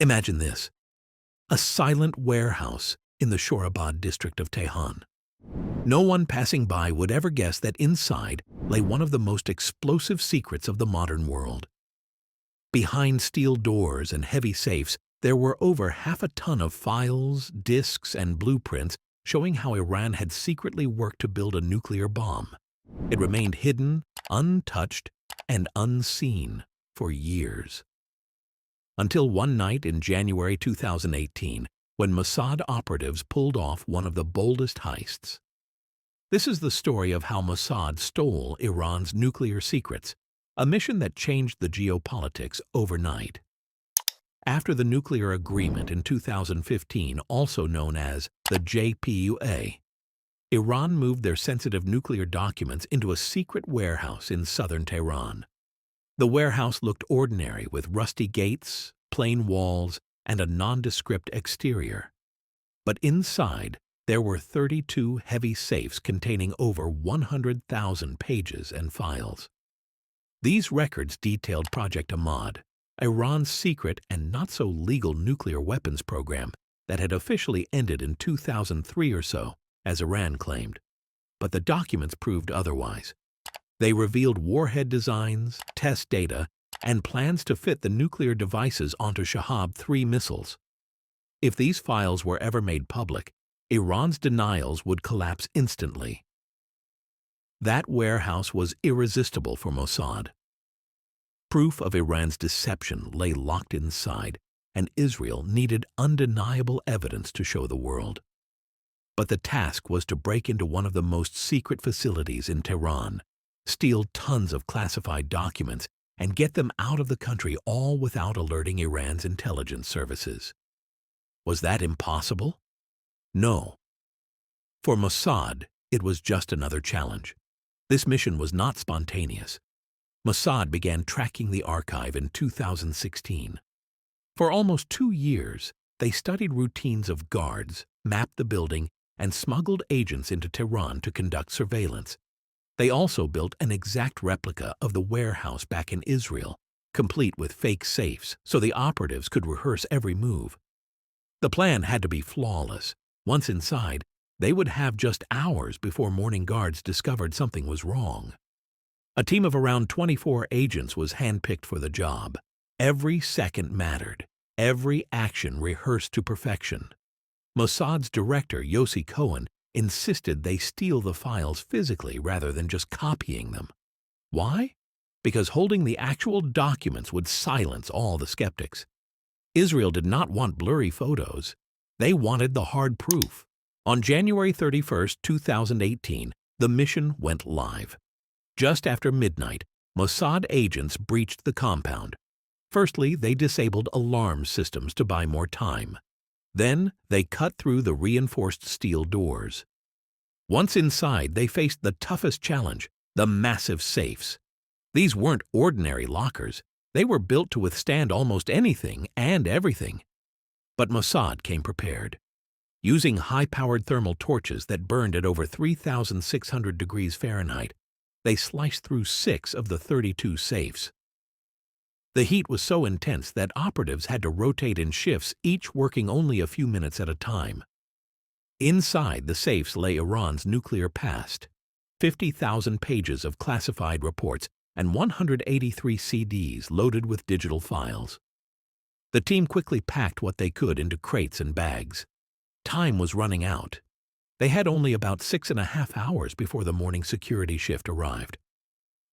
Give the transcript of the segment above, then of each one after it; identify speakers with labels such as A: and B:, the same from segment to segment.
A: Imagine this: a silent warehouse in the Shorabad district of Tehran. No one passing by would ever guess that inside lay one of the most explosive secrets of the modern world. Behind steel doors and heavy safes, there were over half a ton of files, disks, and blueprints showing how Iran had secretly worked to build a nuclear bomb. It remained hidden, untouched, and unseen for years. Until one night in January 2018, when Mossad operatives pulled off one of the boldest heists. This is the story of how Mossad stole Iran's nuclear secrets, a mission that changed the geopolitics overnight. After the nuclear agreement in 2015, also known as the JPUA, Iran moved their sensitive nuclear documents into a secret warehouse in southern Tehran. The warehouse looked ordinary, with rusty gates, plain walls, and a nondescript exterior. But inside, there were 32 heavy safes containing over 100,000 pages and files. These records detailed Project Ahmad, Iran's secret and not-so-legal nuclear weapons program that had officially ended in 2003 or so, as Iran claimed. But the documents proved otherwise. They revealed warhead designs, test data, and plans to fit the nuclear devices onto Shahab-3 missiles. If these files were ever made public, Iran's denials would collapse instantly. That warehouse was irresistible for Mossad. Proof of Iran's deception lay locked inside, and Israel needed undeniable evidence to show the world. But the task was to break into one of the most secret facilities in Tehran, steal tons of classified documents, and get them out of the country, all without alerting Iran's intelligence services. Was that impossible? No. For Mossad, it was just another challenge. This mission was not spontaneous. Mossad began tracking the archive in 2016. For almost 2 years, they studied routines of guards, mapped the building, and smuggled agents into Tehran to conduct surveillance. They also built an exact replica of the warehouse back in Israel, complete with fake safes, so the operatives could rehearse every move. The plan had to be flawless. Once inside, they would have just hours before morning guards discovered something was wrong. A team of around 24 agents was handpicked for the job. Every second mattered, every action rehearsed to perfection. Mossad's director, Yossi Cohen, insisted they steal the files physically rather than just copying them. Why? Because holding the actual documents would silence all the skeptics. Israel did not want blurry photos. They wanted the hard proof. On January 31, 2018, the mission went live. Just after midnight, Mossad agents breached the compound. Firstly, they disabled alarm systems to buy more time. Then, they cut through the reinforced steel doors. Once inside, they faced the toughest challenge, the massive safes. These weren't ordinary lockers. They were built to withstand almost anything and everything. But Mossad came prepared. Using high-powered thermal torches that burned at over 3,600 degrees Fahrenheit, they sliced through 6 of the 32 safes. The heat was so intense that operatives had to rotate in shifts, each working only a few minutes at a time. Inside the safes lay Iran's nuclear past, 50,000 pages of classified reports, and 183 CDs loaded with digital files. The team quickly packed what they could into crates and bags. Time was running out. They had only about 6.5 hours before the morning security shift arrived.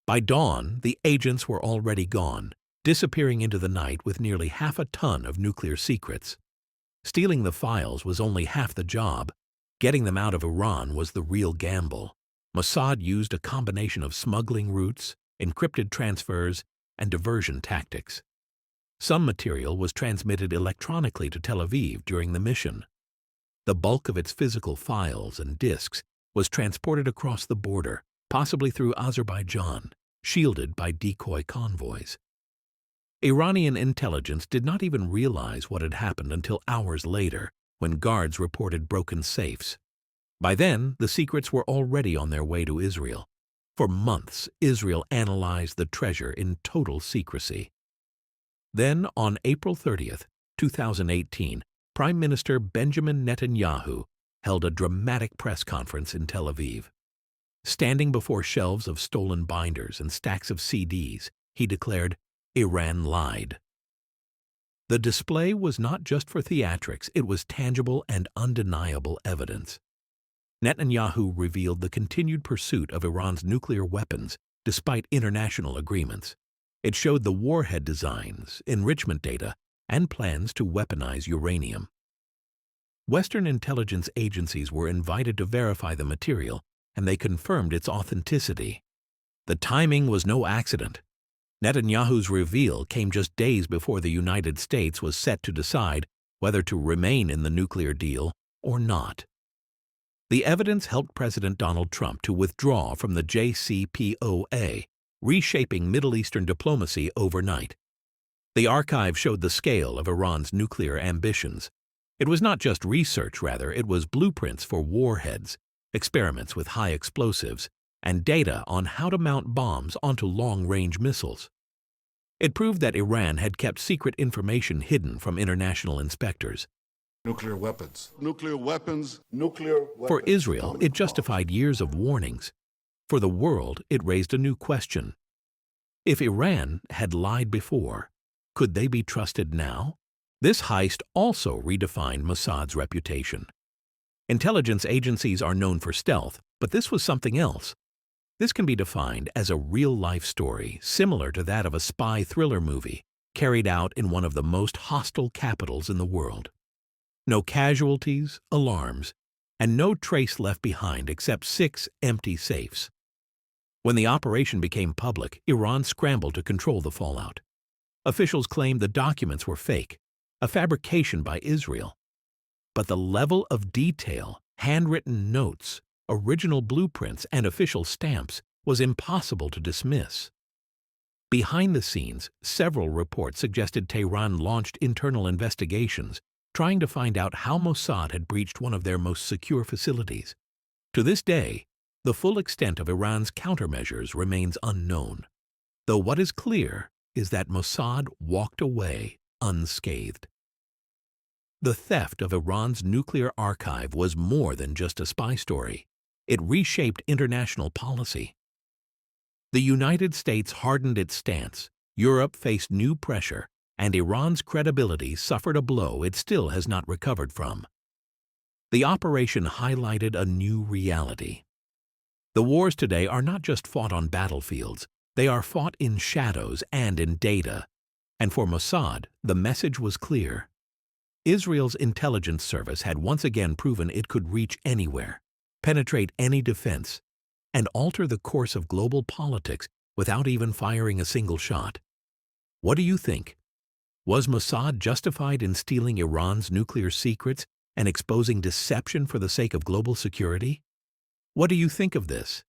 A: By dawn, the agents were already gone, disappearing into the night with nearly half a ton of nuclear secrets. Stealing the files was only half the job. Getting them out of Iran was the real gamble. Mossad used a combination of smuggling routes, encrypted transfers, and diversion tactics. Some material was transmitted electronically to Tel Aviv during the mission. The bulk of its physical files and disks was transported across the border, possibly through Azerbaijan, shielded by decoy convoys. Iranian intelligence did not even realize what had happened until hours later, when guards reported broken safes. By then, the secrets were already on their way to Israel. For months, Israel analyzed the treasure in total secrecy. Then, on April 30th, 2018, Prime Minister Benjamin Netanyahu held a dramatic press conference in Tel Aviv. Standing before shelves of stolen binders and stacks of CDs, he declared, "Iran lied." The display was not just for theatrics, it was tangible and undeniable evidence. Netanyahu revealed the continued pursuit of Iran's nuclear weapons despite international agreements. It showed the warhead designs, enrichment data, and plans to weaponize uranium. Western intelligence agencies were invited to verify the material, and they confirmed its authenticity. The timing was no accident. Netanyahu's reveal came just days before the United States was set to decide whether to remain in the nuclear deal or not. The evidence helped President Donald Trump to withdraw from the JCPOA, reshaping Middle Eastern diplomacy overnight. The archive showed the scale of Iran's nuclear ambitions. It was not just research, rather, it was blueprints for warheads, experiments with high explosives, and data on how to mount bombs onto long-range missiles. It proved that Iran had kept secret information hidden from international inspectors.
B: Nuclear weapons. Nuclear weapons. Nuclear weapons.
A: For Israel, it justified years of warnings. For the world, it raised a new question. If Iran had lied before, could they be trusted now? This heist also redefined Mossad's reputation. Intelligence agencies are known for stealth, but this was something else. This can be defined as a real-life story, similar to that of a spy thriller movie, carried out in one of the most hostile capitals in the world. No casualties, alarms, and no trace left behind except 6 empty safes. When the operation became public, Iran scrambled to control the fallout. Officials claimed the documents were fake, a fabrication by Israel. But the level of detail, handwritten notes, original blueprints, and official stamps was impossible to dismiss. Behind the scenes, several reports suggested Tehran launched internal investigations, trying to find out how Mossad had breached one of their most secure facilities. To this day, the full extent of Iran's countermeasures remains unknown, though what is clear is that Mossad walked away unscathed. The theft of Iran's nuclear archive was more than just a spy story. It reshaped international policy. The United States hardened its stance, Europe faced new pressure, and Iran's credibility suffered a blow it still has not recovered from. The operation highlighted a new reality. The wars today are not just fought on battlefields, they are fought in shadows and in data. And for Mossad, the message was clear. Israel's intelligence service had once again proven it could reach anywhere, penetrate any defense, and alter the course of global politics without even firing a single shot. What do you think? Was Mossad justified in stealing Iran's nuclear secrets and exposing deception for the sake of global security? What do you think of this?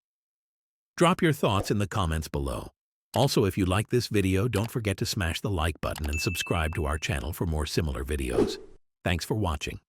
A: Drop your thoughts in the comments below. Also, if you like this video, don't forget to smash the like button and subscribe to our channel for more similar videos. Thanks for watching.